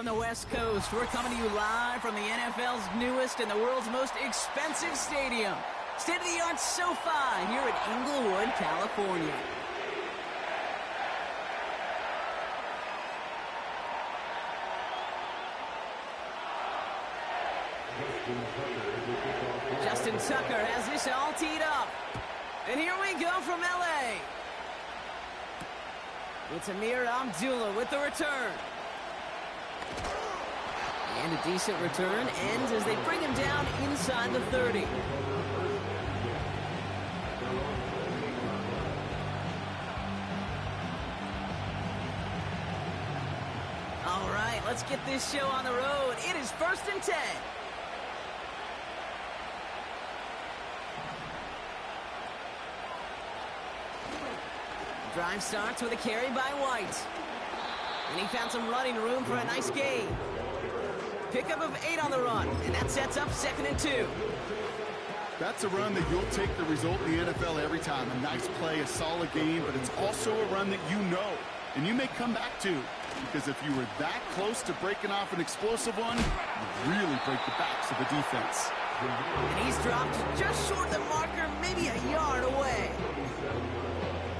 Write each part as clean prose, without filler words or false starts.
From the West Coast, we're coming to you live from the NFL's newest and the world's most expensive stadium. State-of-the-art SoFi here in Inglewood, California. Justin Tucker has this all teed up. And here we go from LA. It's Amir Abdullah with the return. And a decent return ends as they bring him down inside the 30. All right, let's get this show on the road. It is 1st and 10. Drive starts with a carry by White. And he found some running room for a nice gain. Pickup of 8 on the run, and that sets up 2nd and 2. That's a run that you'll take the result in the NFL every time. A nice play, a solid game, but it's also a run that you know, and you may come back to. Because if you were that close to breaking off an explosive one, you really break the backs of the defense. And he's dropped just short of the marker, maybe a yard away.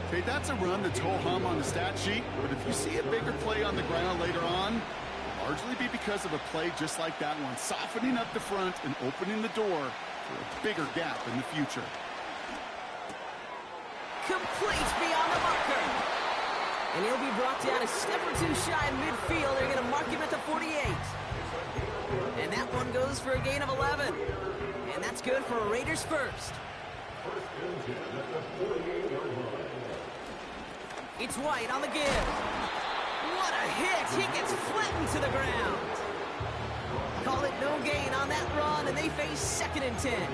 Okay, that's a run that's ho-hum on the stat sheet, but if you see a bigger play on the ground later on, it'll largely be because of a play just like that one, softening up the front and opening the door for a bigger gap in the future. Complete beyond the marker. And he'll be brought down a step or two shy in midfield. They're going to mark him at the 48. And that one goes for a gain of 11. And that's good for a Raiders first. It's White on the give. What a hit. He gets flattened to the ground. Call it no gain on that run, and they face 2nd and 10.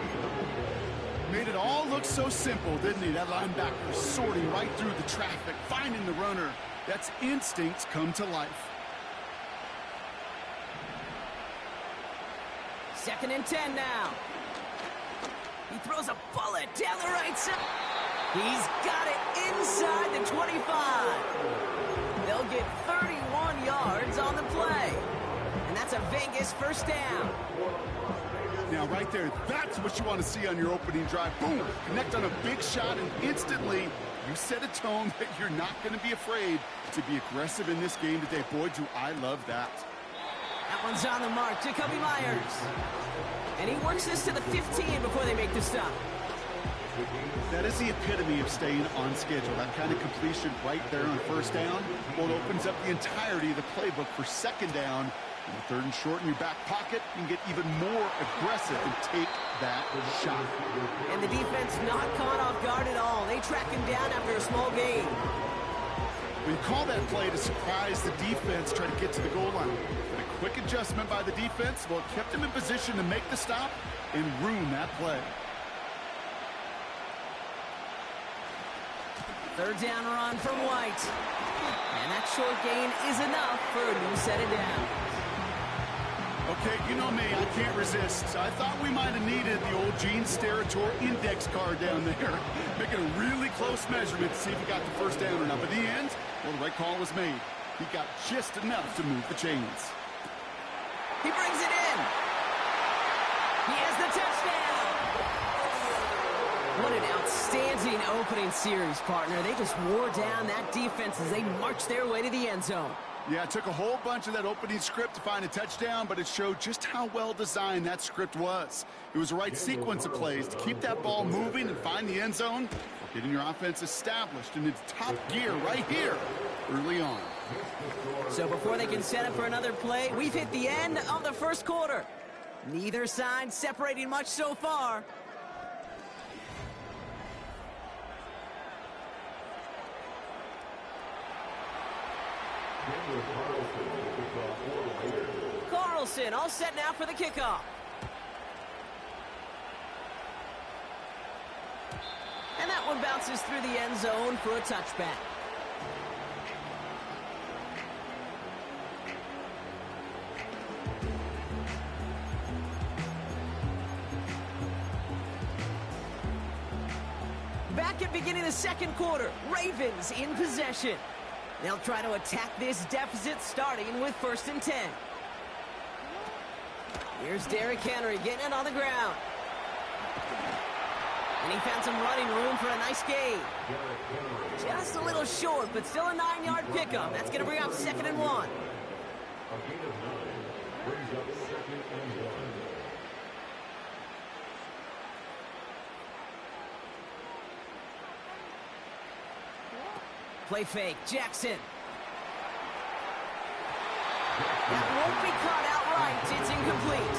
Made it all look so simple, didn't he? That linebacker sorting right through the traffic, finding the runner. That's instincts come to life. 2nd and 10 now. He throws a bullet down the right side. He's got it inside the 25. They'll get 31 yards on the play. And that's a Vegas first down. Now, right there, that's what you want to see on your opening drive. Boom! Connect on a big shot, and instantly you set a tone that you're not going to be afraid to be aggressive in this game today. Boy, do I love that. That one's on the mark. Jacoby Myers. And he works this to the 15 before they make the stop. That is the epitome of staying on schedule. That kind of completion right there on 1st down. Well, it opens up the entirety of the playbook for 2nd down. And 3rd and short in your back pocket, you can get even more aggressive and take that shot. And the defense not caught off guard at all. They track him down after a small gain. We call that play to surprise the defense, try to get to the goal line. But a quick adjustment by the defense, well, it kept him in position to make the stop and ruin that play. 3rd down run from White. And that short gain is enough for a new set of downs. Okay, you know me, I can't resist. I thought we might have needed the old Gene Steratore index card down there. Making a really close measurement to see if he got the 1st down or not. But in the end, well, the right call was made. He got just enough to move the chains. He brings it in. He has the touchdown. What an outstanding opening series, partner. They just wore down that defense as they marched their way to the end zone. Yeah, it took a whole bunch of that opening script to find a touchdown, but it showed just how well designed that script was. It was the right sequence of plays to keep that ball moving and find the end zone, getting your offense established in its top gear right here early on. So before they can set up for another play, we've hit the end of the 1st quarter. Neither side separating much so far. Carlson all set now for the kickoff. And that one bounces through the end zone for a touchback. Back at beginning of the 2nd quarter, Ravens in possession. They'll try to attack this deficit starting with 1st and 10. Here's Derrick Henry getting it on the ground. And he found some running room for a nice gain. Just a little short, but still a 9-yard pickup. That's going to bring up 2nd and 1. A gain of 9 brings up 2nd and 1. Play fake, Jackson. That won't be caught outright. It's incomplete.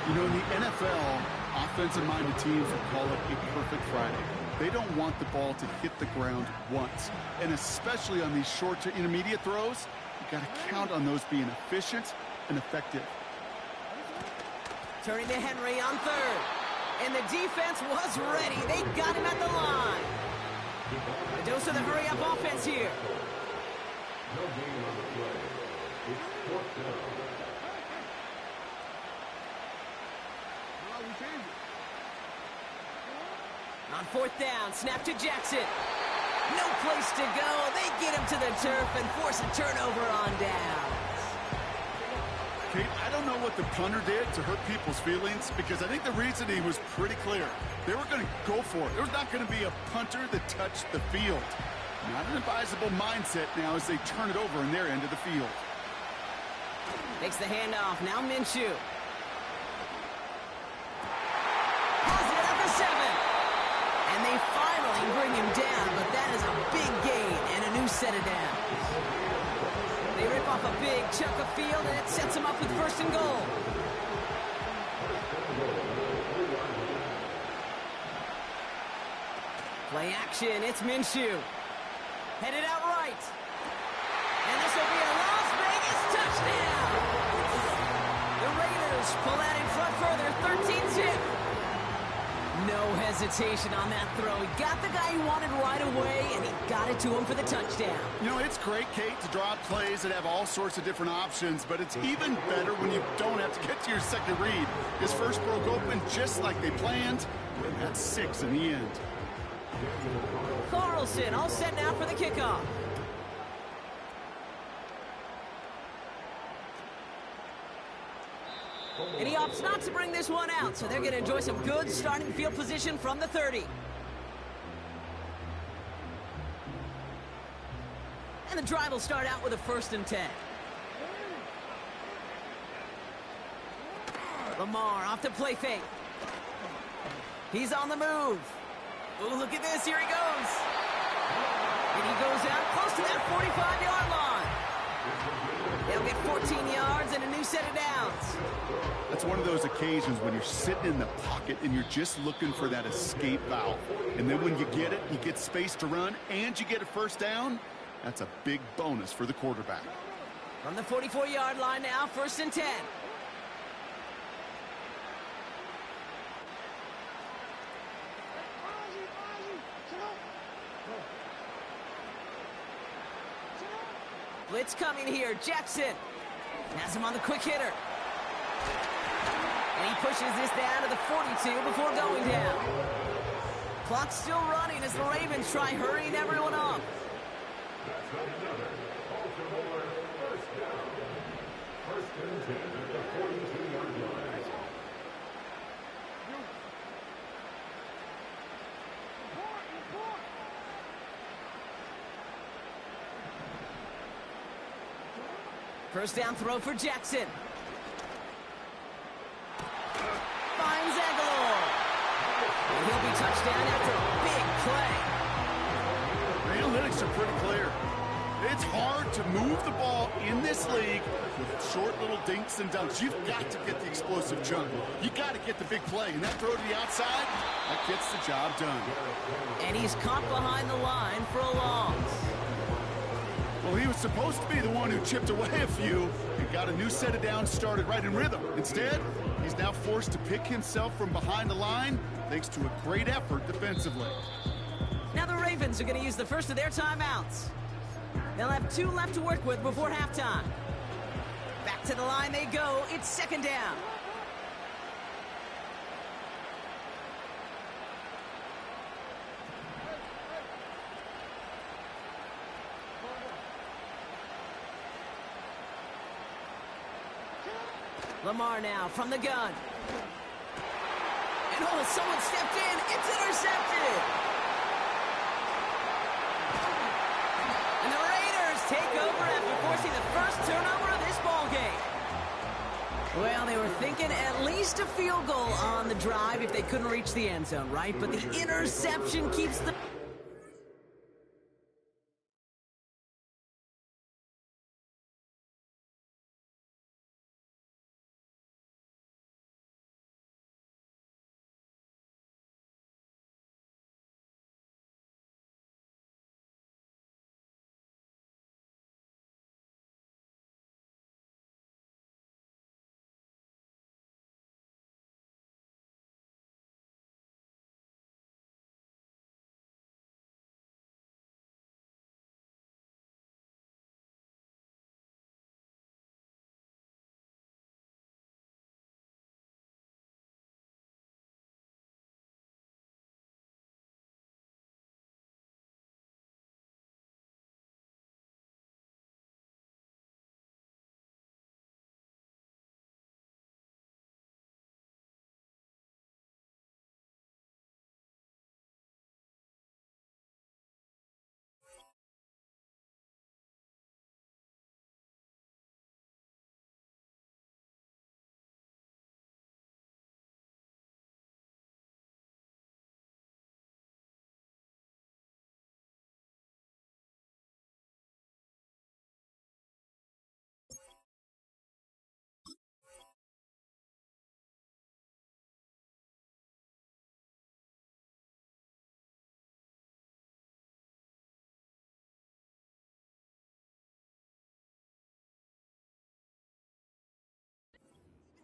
You know, in the NFL, offensive-minded teams will call it a perfect Friday. They don't want the ball to hit the ground once. And especially on these short to intermediate throws, you got to count on those being efficient and effective. Turning to Henry on 3rd. And the defense was ready. They got him at the line. A dose of the hurry-up offense here. No gain on the play. It's 4th down. On 4th down, snap to Jackson. No place to go. They get him to the turf and force a turnover on downs. Kate, I don't know what the punter did to hurt people's feelings because I think the reasoning was pretty clear. They were going to go for it. There's not going to be a punter that touched the field. Not an advisable mindset now as they turn it over in their end of the field. Takes the handoff. Now Minshew. Has it at the 7. And they finally bring him down, but that is a big gain and a new set of downs. They rip off a big chunk of field, and it sets them up with 1st and goal. Play action, it's Minshew. Headed out right. And this will be a Las Vegas touchdown. The Raiders pull out in front further, 13-10. No hesitation on that throw. He got the guy he wanted right away, and he got it to him for the touchdown. You know, it's great, Kate, to draw up plays that have all sorts of different options, but it's even better when you don't have to get to your second read. His first broke open just like they planned, and that's 6 in the end. Carlson all set now for the kickoff. And he opts not to bring this one out, so they're going to enjoy some good starting field position from the 30. And the drive will start out with a 1st and 10. Lamar off to play fake. He's on the move. Oh, look at this. Here he goes. And he goes out close to that 45-yard line. They'll get 14 yards and a new set of downs. That's one of those occasions when you're sitting in the pocket and you're just looking for that escape valve. And then when you get it, you get space to run, and you get a 1st down. That's a big bonus for the quarterback. From the 44-yard line now, 1st and 10. Blitz coming here. Jackson has him on the quick hitter. And he pushes this down to the 42 before going down. Clock's still running as the Ravens try hurrying everyone up. That's not another. Baltimore 1st down. 1st and 10 at the 42-yard line. First down throw for Jackson. Finds Aguilar. And he'll be touchdown after a big play. The analytics are pretty clear. It's hard to move the ball in this league with short little dinks and dunks. You've got to get the explosive chunk. You got to get the big play. And that throw to the outside, that gets the job done. And he's caught behind the line for a loss. Well, he was supposed to be the one who chipped away a few and got a new set of downs started right in rhythm. Instead, he's now forced to pick himself from behind the line thanks to a great effort defensively. Now the Ravens are going to use the first of their timeouts. They'll have 2 left to work with before halftime. Back to the line they go. It's 2nd down. Lamar now from the gun. And oh, someone stepped in. It's intercepted. And the Raiders take over after forcing the first turnover of this ballgame. Well, they were thinking at least a field goal on the drive if they couldn't reach the end zone, right? But the interception keeps the...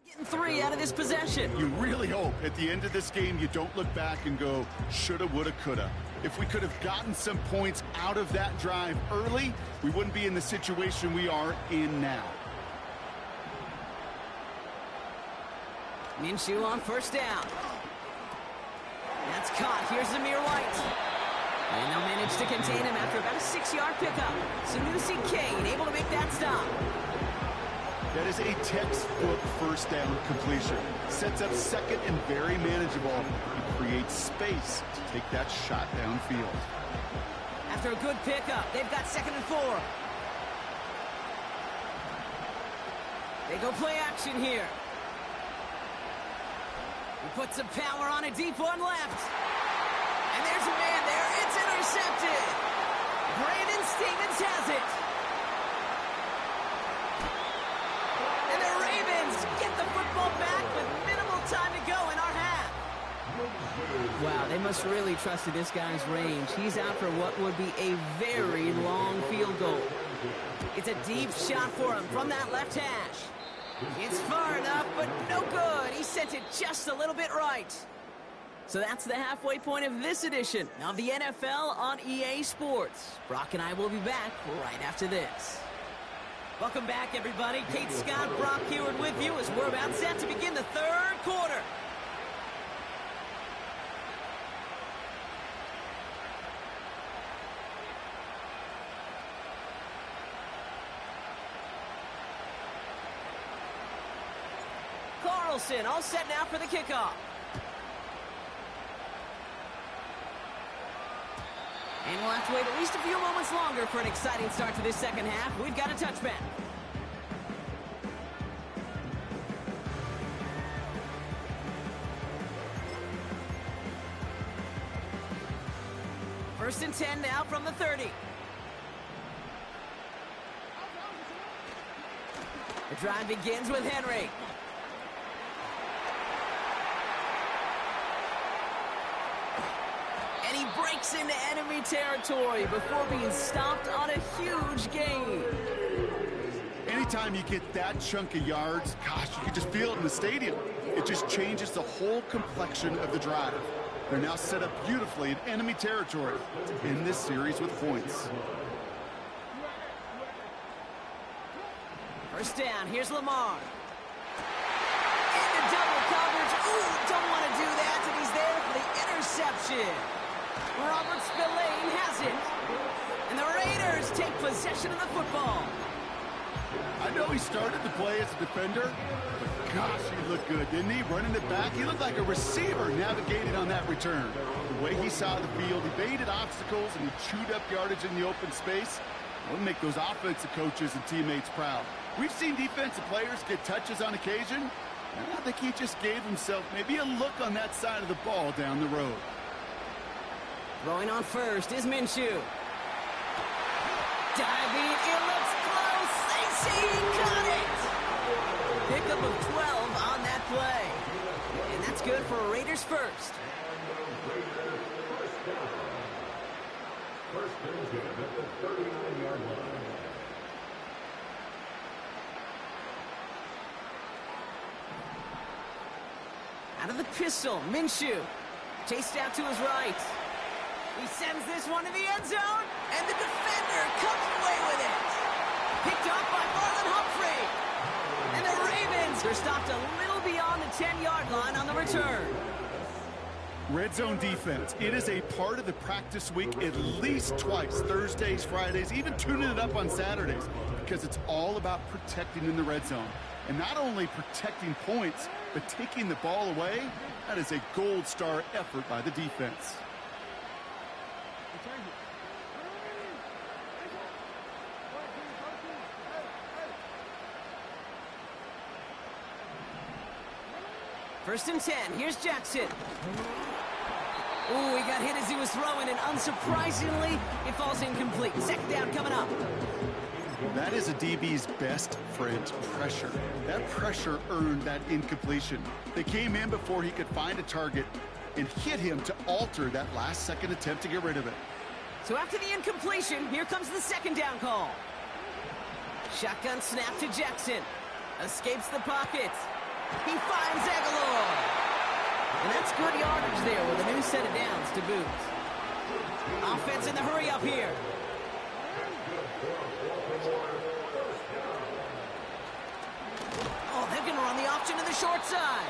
Getting 3 out of this possession. You really hope at the end of this game you don't look back and go, shoulda, woulda, coulda. If we could have gotten some points out of that drive early, we wouldn't be in the situation we are in now. Minshew on first down. That's caught. Here's Zamir White. And they'll manage to contain him after about a 6-yard pickup. Sanusi Kane able to make that stop. That is a textbook first down completion. Sets up second and very manageable. He creates space to take that shot downfield. After a good pickup, they've got 2nd and 4. They go play action here. He puts some power on a deep one left. And there's a man there. It's intercepted. Brandon Stevens has it. And the Ravens get the football back with minimal time to go in our half. Wow, they must really trusted this guy's range. He's out for what would be a very long field goal. It's a deep shot for him from that left hash. It's far enough, but no good. He sent it just a little bit right. So that's the halfway point of this edition of the NFL on EA Sports. Brock and I will be back right after this. Welcome back, everybody. Kate Scott, Brock Heward with you as we're about set to begin the 3rd quarter. Carlson all set now for the kickoff. And we'll have to wait at least a few moments longer for an exciting start to this second half. We've got a touchback. First and 10 now from the 30. The drive begins with Henry. And he breaks into enemy territory before being stopped on a huge gain. Anytime you get that chunk of yards, gosh, you can just feel it in the stadium. It just changes the whole complexion of the drive. They're now set up beautifully in enemy territory in this series with points. First down, here's Lamar. Into double coverage. Ooh, don't want to do that, and he's there for the interception. Robert Spillane has it. And the Raiders take possession of the football. I know he started the play as a defender, but gosh, he looked good, didn't he? Running it back, he looked like a receiver navigating on that return. The way he saw the field, he baited obstacles and he chewed up yardage in the open space. It'll make those offensive coaches and teammates proud. We've seen defensive players get touches on occasion, and I think he just gave himself maybe a look on that side of the ball down the road. Throwing on first is Minshew. Diving, it looks close. They say he got it. Pickup of 12 on that play. And that's good for Raiders first. First and 10 at the 39-yard line. Out of the pistol, Minshew. Chased out to his right. He sends this one to the end zone, and the defender comes away with it. Picked off by Marlon Humphrey. And the Ravens are stopped a little beyond the 10-yard line on the return. Red zone defense. It is a part of the practice week at least twice, Thursdays, Fridays, even tuning it up on Saturdays, because it's all about protecting in the red zone. And not only protecting points, but taking the ball away. That is a gold star effort by the defense. First and 10. Here's Jackson. Ooh, he got hit as he was throwing, and unsurprisingly, it falls incomplete. Second down coming up. That is a DB's best friend, pressure. That pressure earned that incompletion. They came in before he could find a target and hit him to alter that last-second attempt to get rid of it. So after the incompletion, here comes the second down call. Shotgun snap to Jackson. Escapes the pocket. He finds Aguilar. And that's good yardage there with a new set of downs to boot. Offense in the hurry up here. Oh, they're going to run the option to the short side.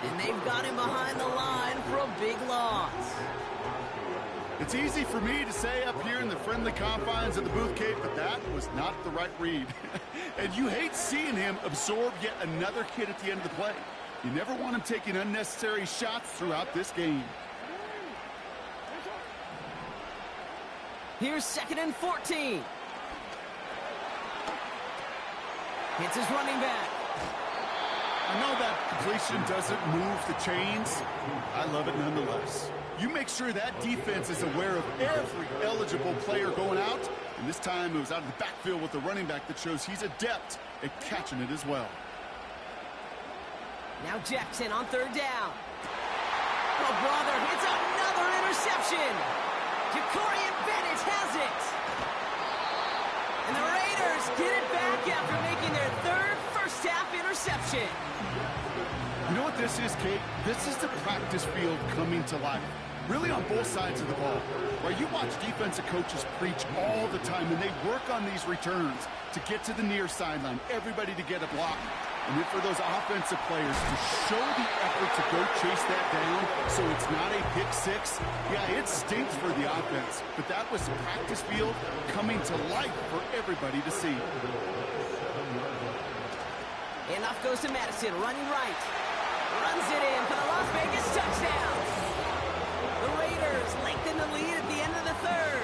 And they've got him behind the line for a big loss. It's easy for me to say up here in the friendly confines of the booth cave, but that was not the right read. And you hate seeing him absorb yet another hit at the end of the play. You never want him taking unnecessary shots throughout this game. Here's second and 14. Hits his running back. I know that completion doesn't move the chains. I love it nonetheless. You make sure that defense is aware of every eligible player going out. And this time it was out of the backfield with the running back that shows he's adept at catching it as well. Now Jackson on third down. Oh, brother, it's another interception. Jacorian Bennett has it. And the Raiders get it back after making their third first-half interception. You know what this is, Kate? This is the practice field coming to life. Really on both sides of the ball. Where you watch defensive coaches preach all the time, and they work on these returns to get to the near sideline, everybody to get a block. And then for those offensive players to show the effort to go chase that down so it's not a pick six. Yeah, it stinks for the offense, but that was the practice field coming to life for everybody to see. Handoff goes to Madison, running right. Runs it in for the Las Vegas touchdown. The Raiders lengthen the lead at the end of the third.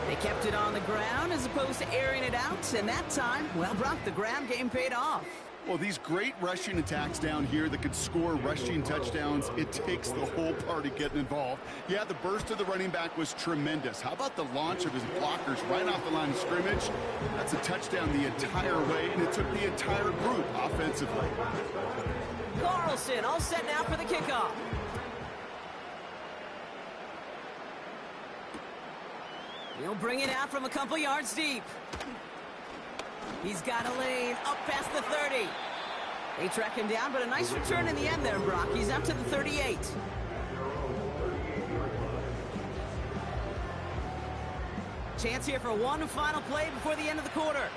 They kept it on the ground as opposed to airing it out, and that time, well, Brock, the ground game paid off. Well, these great rushing attacks down here that could score rushing touchdowns, it takes the whole party getting involved. Yeah, the burst of the running back was tremendous. How about the launch of his blockers right off the line of scrimmage? That's a touchdown the entire way, and it took the entire group offensively. Carlson all set now for the kickoff. He'll bring it out from a couple yards deep. He's got a lane up past the 30. They track him down, but a nice return in the end there, Brock. He's up to the 38. Chance here for one final play before the end of the quarter.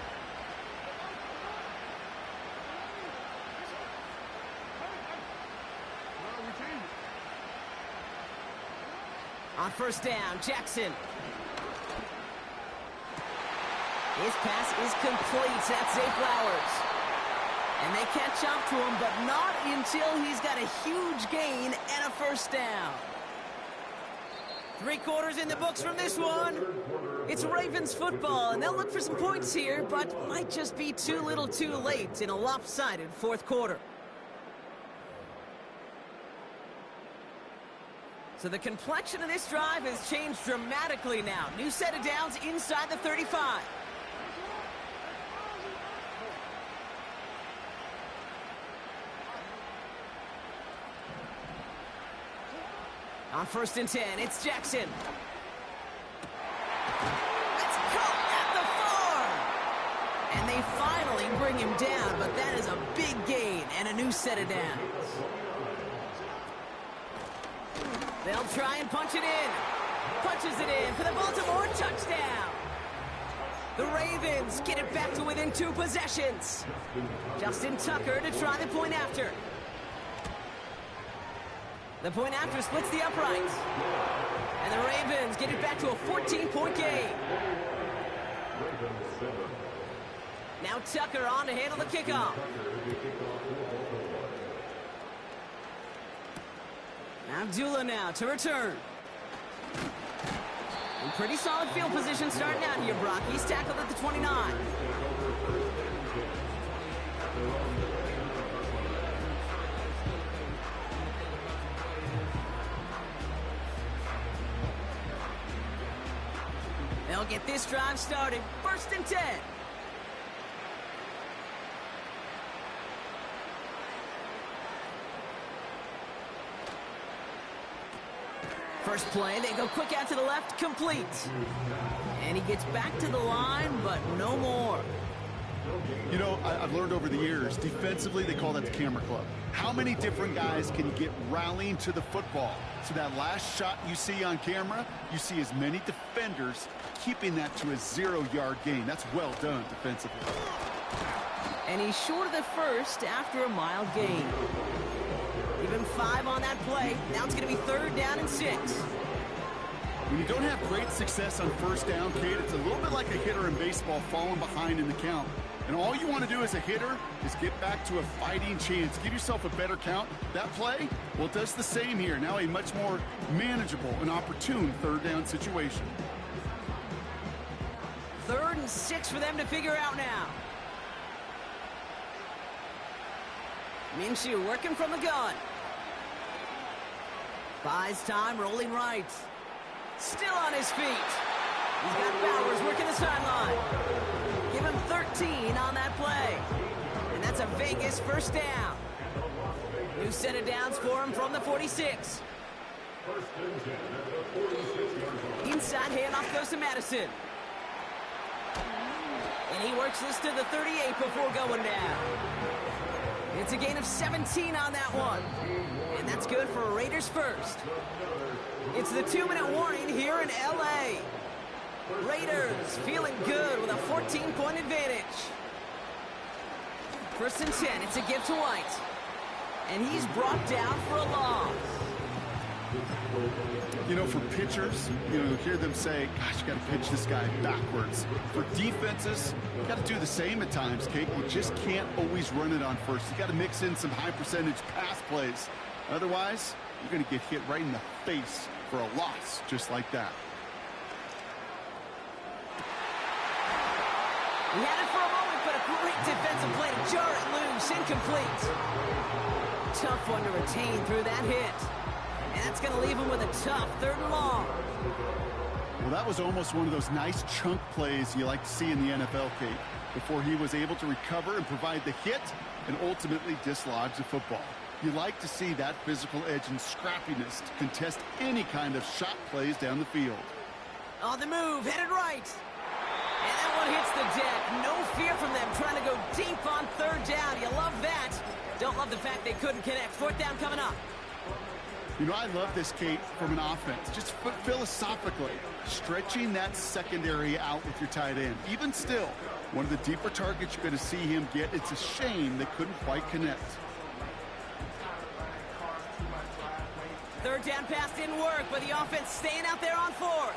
On first down, Jackson. His pass is complete. That's Zay Flowers. And they catch up to him, but not until he's got a huge gain and a first down. 3 quarters in the books from this one. It's Ravens football, and they'll look for some points here, but might just be too little too late in a lopsided 4th quarter. So the complexion of this drive has changed dramatically now. New set of downs inside the 35. On 1st and 10, it's Jackson. Let's go at the 4. And they finally bring him down, but that is a big gain and a new set of downs. They'll try and punch it in. Punches it in for the Baltimore touchdown. The Ravens get it back to within 2 possessions. Justin Tucker to try the point after. The point after splits the uprights. And the Ravens get it back to a 14-point game. Now Tucker on to handle the kickoff. Abdullah now to return. In pretty solid field position starting out here, Brock. He's tackled at the 29. They'll get this drive started. 1st and 10. First play, they go quick out to the left, complete. And he gets back to the line, but no more. You know, I've learned over the years, defensively, they call that the camera club. How many different guys can you get rallying to the football? So that last shot you see on camera, you see as many defenders keeping that to a 0-yard gain. That's well done defensively. And he's short of the first after a mild gain. Even 5 on that play. Now it's going to be 3rd down and 6. When you don't have great success on 1st down, Kate, it's a little bit like a hitter in baseball falling behind in the count. And all you want to do as a hitter is get back to a fighting chance. Give yourself a better count. That play, well, it does the same here. Now a much more manageable and opportune 3rd down situation. 3rd and 6 for them to figure out now. Minshew working from the gun. Buys time, rolling right. Still on his feet. He's got Bowers working the sideline. Give him 13 on that play. And that's a Vegas 1st down. New set of downs for him from the 46. Inside handoff goes to Madison. And he works this to the 38 before going down. It's a gain of 17 on that one. And that's good for a Raiders first. It's the 2-minute warning here in L.A. Raiders feeling good with a 14-point advantage. 1st and 10. It's a give to White. And he's brought down for a loss. You know, for pitchers, you hear them say, gosh, you got to pitch this guy backwards. For defenses, you got to do the same at times, Kate. You just can't always run it on first. You got to mix in some high-percentage pass plays. Otherwise, you're going to get hit right in the face for a loss just like that. He had it for a moment, but a great defensive play to jar it loose. Incomplete. Tough one to retain through that hit. And that's going to leave him with a tough 3rd and long. Well, that was almost one of those nice chunk plays you like to see in the NFL, Kate, before he was able to recover and provide the hit and ultimately dislodge the football. You like to see that physical edge and scrappiness to contest any kind of shot plays down the field. On the move, headed right. And that one hits the deck. No fear from them trying to go deep on 3rd down. You love that. Don't love the fact they couldn't connect. 4th down coming up. You know, I love this, Kate, from an offense. Just philosophically, stretching that secondary out with your tight end. Even still, one of the deeper targets you're going to see him get. It's a shame they couldn't quite connect. 3rd down pass didn't work, but the offense staying out there on 4th.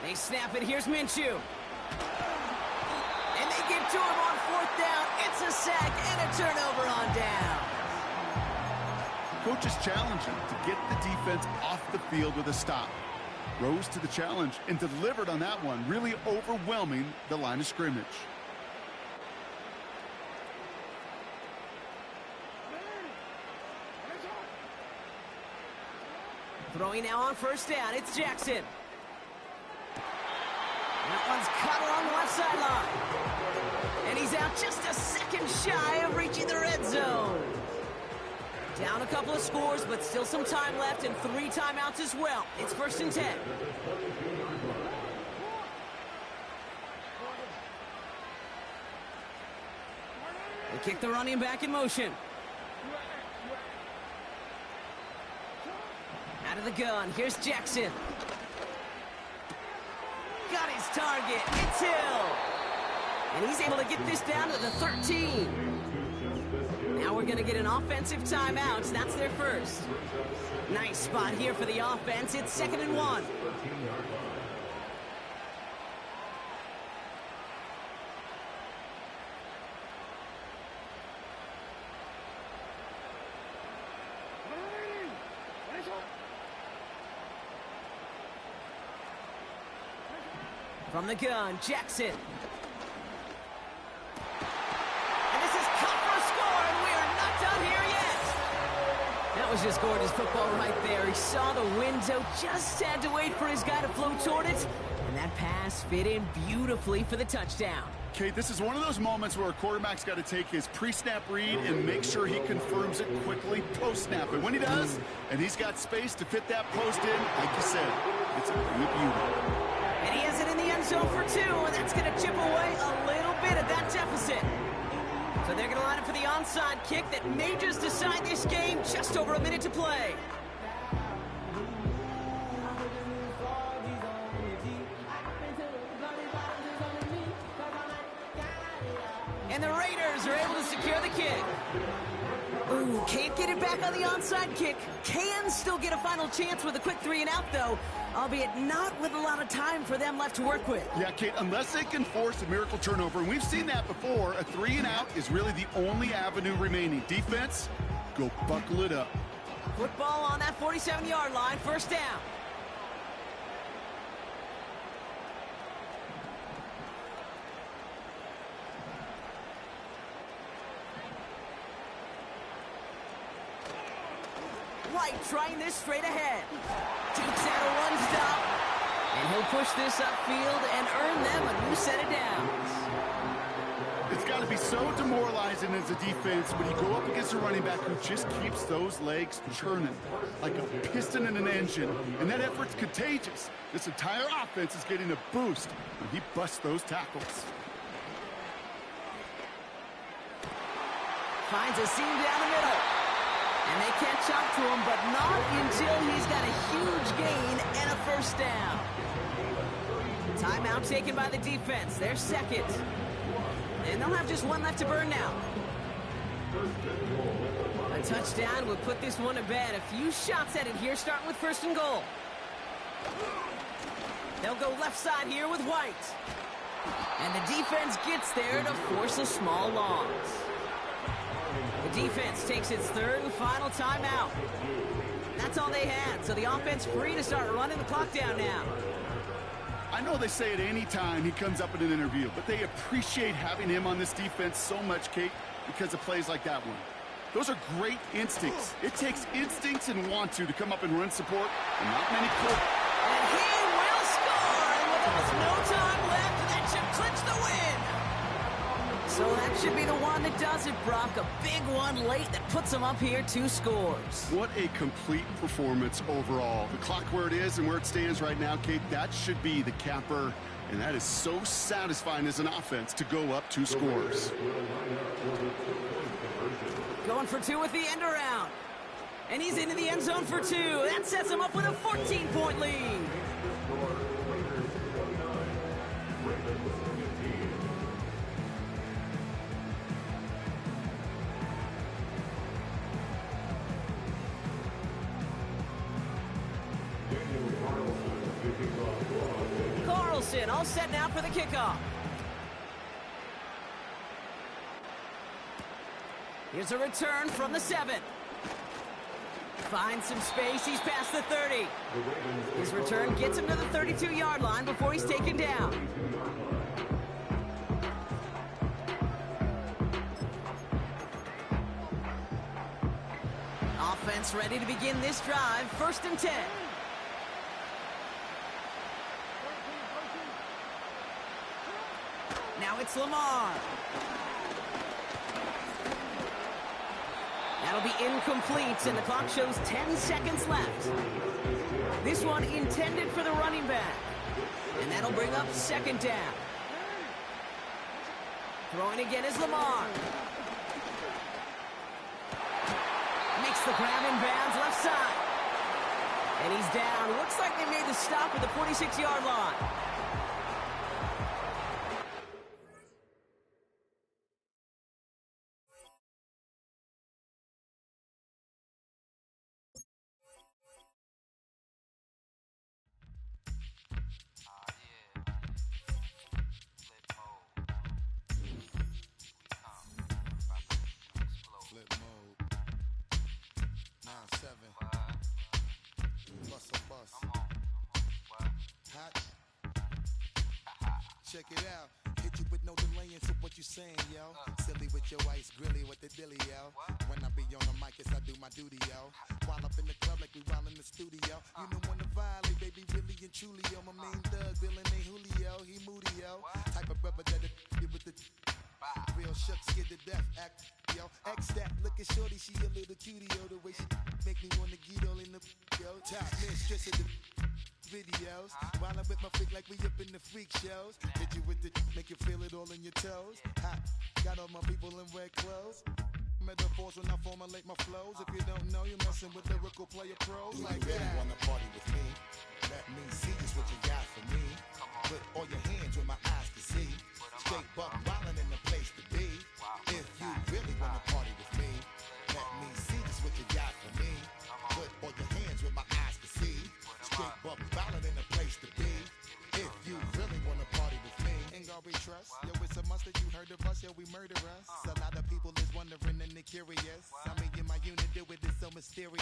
They snap it. Here's Minshew. And they give to him on 4th down. It's a sack and a turnover on down. Coach is challenging to get the defense off the field with a stop. Rose to the challenge and delivered on that one, really overwhelming the line of scrimmage. Throwing now on 1st down. It's Jackson. That one's cut along the left sideline. And he's out just a second shy of reaching the red zone. Down a couple of scores, but still some time left and 3 timeouts as well. It's 1st and 10. They kick the running back in motion. Out of the gun, here's Jackson. Got his target, it's Hill. And he's able to get this down to the 13. Now we're going to get an offensive timeout. That's their first. Nice spot here for the offense. It's 2nd and 1. From the gun, Jackson. And this is cut for a score, and we are not done here yet. That was just gorgeous football right there. He saw the window, just had to wait for his guy to float toward it, and that pass fit in beautifully for the touchdown. Okay, this is one of those moments where a quarterback's got to take his pre-snap read and make sure he confirms it quickly post-snap. And when he does, and he's got space to fit that post in, like you said, it's a beauty. And he has it in the end zone for 2, and that's going to chip away a little bit of that deficit. So they're going to line up for the onside kick that may just decide this game. Just over a minute to play. And the Raiders are able to secure the kick. Ooh, can't get it back on the onside kick. Can still get a final chance with a quick 3 and out, though, albeit not with a lot of time for them left to work with. Yeah, Kate, unless they can force a miracle turnover, and we've seen that before, a 3 and out is really the only avenue remaining. Defense, go buckle it up. Football on that 47-yard line, 1st down. White trying this straight ahead. Takes out a 1-stop. And he'll push this upfield and earn them a new set of downs. It's got to be so demoralizing as a defense when you go up against a running back who just keeps those legs churning like a piston in an engine. And that effort's contagious. This entire offense is getting a boost when he busts those tackles. Finds a seam down the middle. And they catch up to him, but not until he's got a huge gain and a 1st down. Timeout taken by the defense. They're 2nd. And they'll have just 1 left to burn now. A touchdown would put this one to bed. A few shots at it here, starting with 1st and goal. They'll go left side here with White. And the defense gets there to force a small loss. The defense takes its 3rd and final timeout. That's all they had, so the offense free to start running the clock down now. I know they say it any time he comes up in an interview, but they appreciate having him on this defense so much, Kate, because of plays like that one. Those are great instincts. It takes instincts and want to come up and run support, and not many And he will score, and with almost no time left, that should clinch the win. So that should be the one that does it, Brock. A big one late that puts them up here 2 scores. What a complete performance overall. The clock where it is and where it stands right now, Kate, that should be the capper. And that is so satisfying as an offense to go up 2 scores. Going for 2 with the end around. And he's into the end zone for 2. That sets him up with a 14-point lead. Wilson all set now for the kickoff. Here's a return from the 7. Finds some space. He's past the 30. His return gets him to the 32-yard line before he's taken down. Offense ready to begin this drive. 1st and 10. Now it's Lamar. That'll be incomplete, and the clock shows 10 seconds left. This one intended for the running back. And that'll bring up 2nd down. Throwing again is Lamar. Makes the grab in bounds left side. And he's down. Looks like they made the stop at the 46-yard line. Check it out. Hit you with no delaying, so what you saying, yo? Silly with your ice grilly with the dilly, yo. When I be on the mic, yes, I do my duty, yo. While up in the club like we while in the studio. You don't wanna violate, baby, really and truly, yo. My main thug, Bill and Julio, he moody, yo. Type of brother that'll get with the real shook, scared to death, act, yo. X that, looking shorty, she a little cutie, yo. The way she make me wanna get all in the, yo. Top mistress of the videos, while I'm with my freak like we up in the freak shows. Hit you with the make you feel it all in your toes. Hot, got all my people in red clothes. Metaphors when I formulate my flows. If you don't know, you're messing with lyrical player pros. Do like you really wanna party with me? Let me see just what you got for me. Put all your hands where my eyes can see. Straight buck wildin' in the place to be. If you really wanna party with me, let me see just what you got for me. Put all your hands where my eyes can see. Straight buck violent in a place to be. If you really wanna party with me, ain't God we trust. Yo, it's a must that you heard of us. Yo, we murder us. A lot of people is wondering and they curious. I mean, in my unit, do it is so mysterious.